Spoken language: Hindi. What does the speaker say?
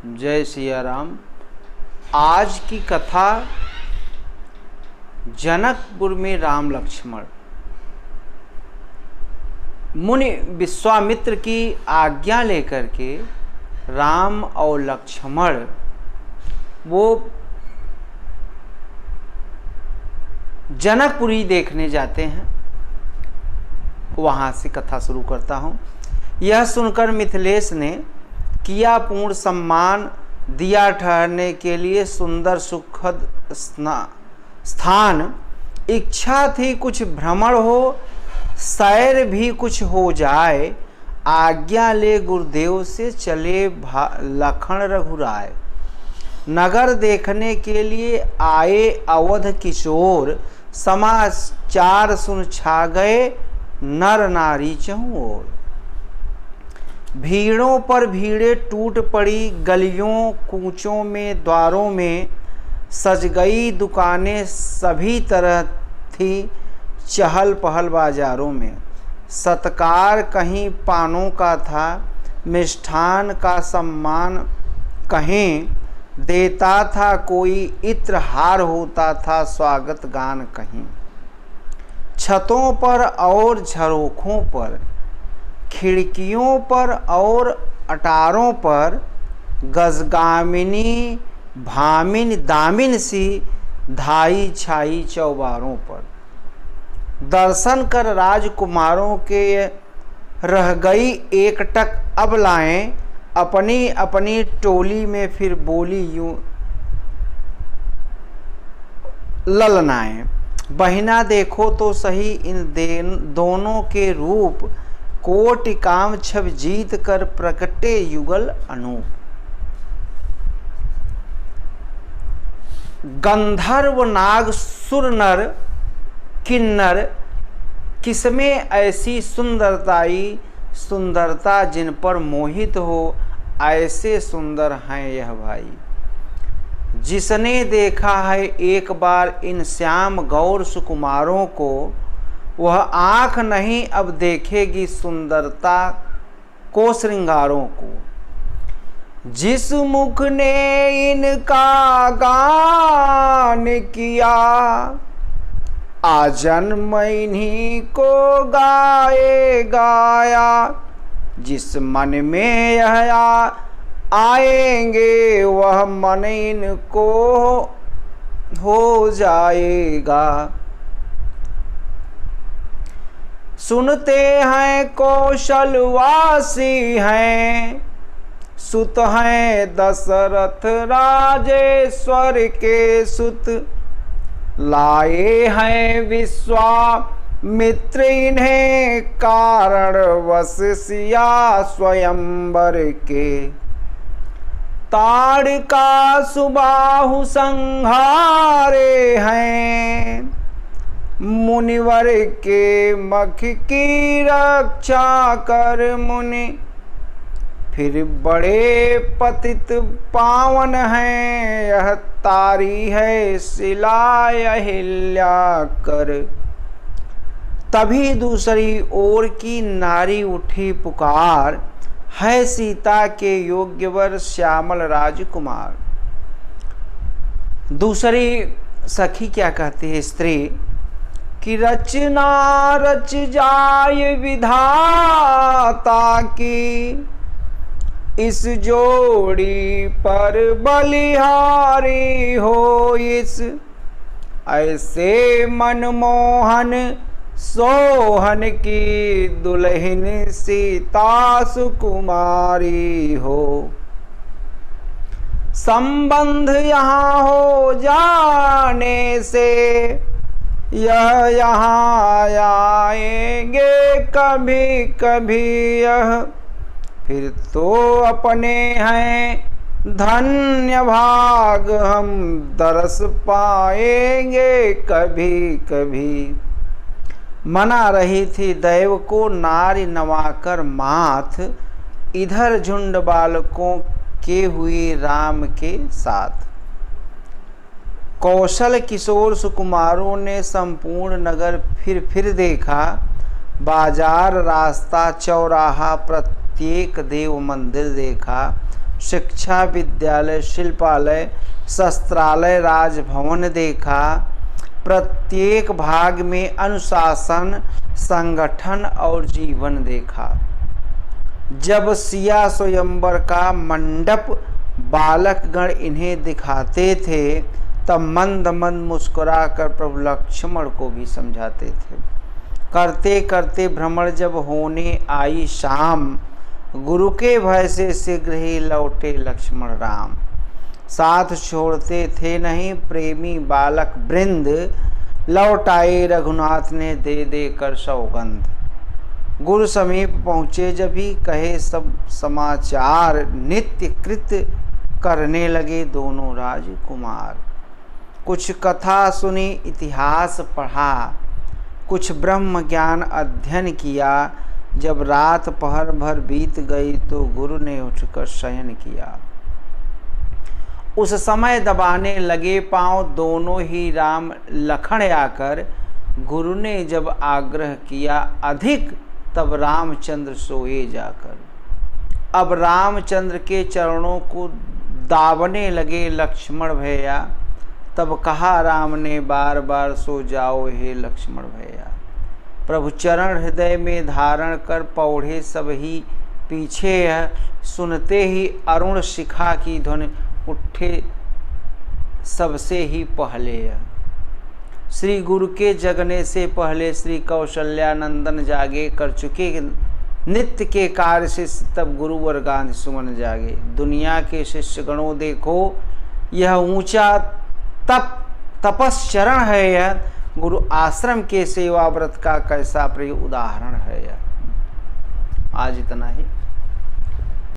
जय सिया राम। आज की कथा जनकपुर में राम लक्ष्मण। मुनि विश्वामित्र की आज्ञा लेकर के राम और लक्ष्मण वो जनकपुरी देखने जाते हैं। वहाँ से कथा शुरू करता हूँ। यह सुनकर मिथिलेश ने किया पूर्ण सम्मान दिया। ठहरने के लिए सुंदर सुखद स्थान। इच्छा थी कुछ भ्रमण हो, सैर भी कुछ हो जाए। आज्ञा ले गुरुदेव से चले लखन रघुराय। नगर देखने के लिए आए अवध किशोर। समाचार सुन छा गए नर नारी चहुं ओर। भीड़ों पर भीड़ें टूट पड़ी, गलियों कूचों में द्वारों में सज गई दुकानें। सभी तरह थी चहल पहल बाजारों में। सत्कार कहीं पानों का था, मिष्ठान का सम्मान कहीं देता था कोई। इत्र हार होता था स्वागत गान कहीं। छतों पर और झरोखों पर, खिड़कियों पर और अटारों पर गजगामिनी भामिन दामिन सी धाई छाई चौबारों पर। दर्शन कर राजकुमारों के रह गई एकटक अबलाएं। अपनी अपनी टोली में फिर बोली यूं ललनाएं। बहिना देखो तो सही इन दोनों के रूप। कोटि काम छब जीत कर प्रकटे युगल अनूप। गंधर्व नाग सुर नर किन्नर किसमें ऐसी सुंदरता जिन पर मोहित हो। ऐसे सुंदर हैं यह भाई। जिसने देखा है एक बार इन श्याम गौर सुकुमारों को, वह आँख नहीं अब देखेगी सुंदरता को श्रृंगारों को। जिस मुख ने इनका गान किया, आजन्म इन्हीं को गाए गाया। जिस मन में यह आएंगे, वह मन इनको हो जाएगा। सुनते हैं कौशलवासी हैं, सुत हैं दशरथ राजेश्वर के सुत। लाए हैं विश्वामित्र इन्हें कारण वश सिया स्वयंवर के। ताड़का सुबाहु संहारे हैं, मुनिवर के मख की रक्षा कर मुनि। फिर बड़े पतित पावन हैं, यह तारी है शिला अहिल्या कर। तभी दूसरी ओर की नारी उठी पुकार, है सीता के योग्यवर श्यामल राजकुमार। दूसरी सखी क्या कहती है स्त्री कि रचना रच जाय विधाता की। इस जोड़ी पर बलिहारी हो इस। ऐसे मनमोहन सोहन की दुल्हन सीता सुकुमारी हो। संबंध यहाँ हो जाने से यह यहाँ आएंगे कभी कभी यह। फिर तो अपने हैं धन्य भाग, हम दरस पाएंगे कभी कभी। मना रही थी दैव को नारी नवाकर माथ। इधर झुंड बालकों के हुए राम के साथ। कौशल किशोर सुकुमारों ने संपूर्ण नगर फिर देखा। बाजार रास्ता चौराहा प्रत्येक देव मंदिर देखा। शिक्षा विद्यालय, शिल्पालय, शस्त्रालय, राजभवन देखा। प्रत्येक भाग में अनुशासन, संगठन और जीवन देखा। जब सिया स्वयंवर का मंडप बालकगण इन्हें दिखाते थे तब मंद मंद मुस्कुराकर प्रभु लक्ष्मण को भी समझाते थे। करते करते भ्रमण जब होने आई शाम, गुरु के भय से शीघ्र ही लौटे लक्ष्मण राम। साथ छोड़ते थे नहीं प्रेमी बालक वृंद, लौट आए रघुनाथ ने दे दे कर सौगंध। गुरु समीप पहुँचे जब ही कहे सब समाचार, नित्य कृत्य करने लगे दोनों राजकुमार। कुछ कथा सुनी, इतिहास पढ़ा, कुछ ब्रह्म ज्ञान अध्ययन किया। जब रात पहर भर बीत गई तो गुरु ने उठकर शयन किया। उस समय दबाने लगे पांव दोनों ही राम लखन आकर। गुरु ने जब आग्रह किया अधिक तब रामचंद्र सोए जाकर। अब रामचंद्र के चरणों को दाबने लगे लक्ष्मण भैया। तब कहा राम ने बार बार सो जाओ हे लक्ष्मण भैया। प्रभु चरण हृदय में धारण कर पौढ़े सब ही पीछे है। सुनते ही अरुण शिखा की ध्वनि उठे सबसे ही पहले है। श्री गुरु के जगने से पहले श्री कौशल्यानंदन जागे। कर चुके नित्य के कार्य से तब गुरुवर गांधी सुमन जागे। दुनिया के शिष्य गणों देखो यह ऊंचा तपस्चरण है। यह गुरु आश्रम के सेवा व्रत का कैसा प्रिय उदाहरण है। यह आज इतना ही।